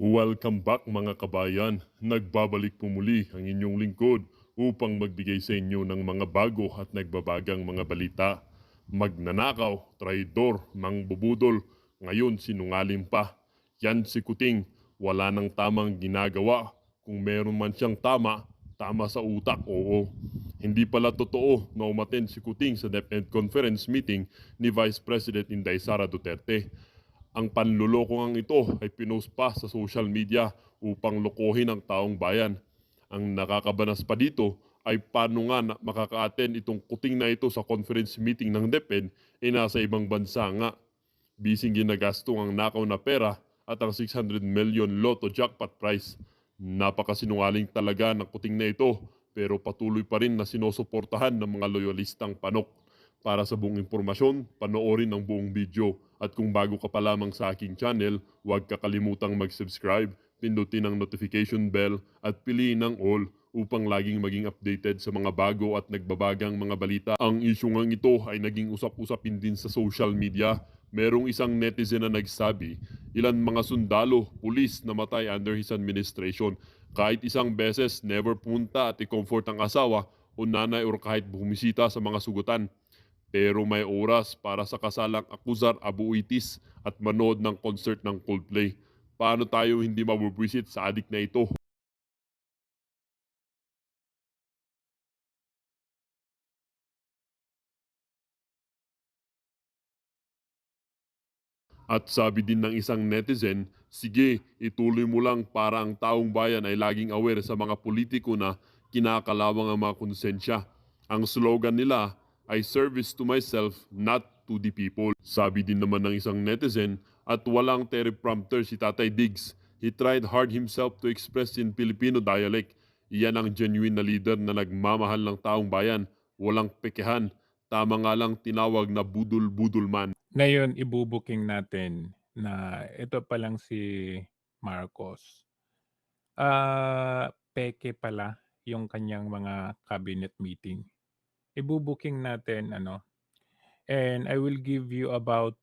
Welcome back mga kabayan. Nagbabalik po muli ang inyong lingkod upang magbigay sa inyo ng mga bago at nagbabagang mga balita. Magnanakaw, traidor, mangbubudol, ngayon sinungaling pa. Yan si Kuting, wala nang tamang ginagawa. Kung meron man siyang tama, tama sa utak, oo. Hindi pala totoo na umaten si Kuting sa DepEd conference meeting ni Vice President Inday Sara Duterte. Ang panlulokong ito ay pinost pa sa social media upang lokohin ang taong bayan. Ang nakakabanas pa dito ay paano nga makaka-attend itong kuting na ito sa conference meeting ng DepEd nasa ibang bansa nga. Bising ginagasto ang nakaw na pera at ang 600 million lotto jackpot prize. Napakasinungaling talaga ng kuting na ito pero patuloy pa rin na sinusuportahan ng mga loyalistang panok. Para sa buong impormasyon, panoorin ang buong video. At kung bago ka pa lamang sa aking channel, huwag kakalimutang mag-subscribe, pindutin ang notification bell at piliin ang all upang laging maging updated sa mga bago at nagbabagang mga balita. Ang isyungang ito ay naging usap-usapin din sa social media. Merong isang netizen na nagsabi, ilan mga sundalo, pulis namatay under his administration. Kahit isang beses, never punta at i-comfort ang asawa o nanay or kahit bumisita sa mga sugutan. Pero may oras para sa kasalang akusar abuitis at manood ng concert ng Coldplay. Paano tayo hindi mabubwisit sa adik na ito? At sabi din ng isang netizen, sige, ituloy mo lang para ang taong bayan ay laging aware sa mga politiko na kinakalawang ang mga konsensya. Ang slogan nila ay service to myself, not to the people. Sabi din naman ng isang netizen, at walang teleprompter si Tatay Diggs. He tried hard himself to express in Filipino dialect. Iyan ang genuine na leader na nagmamahal ng taong bayan. Walang pekehan. Tama nga lang tinawag na budol-budol man. Ngayon ibubuking natin na ito pa lang si Marcos. Peke pala yung kanyang mga cabinet meeting. Ibubuking natin ano, and I will give you about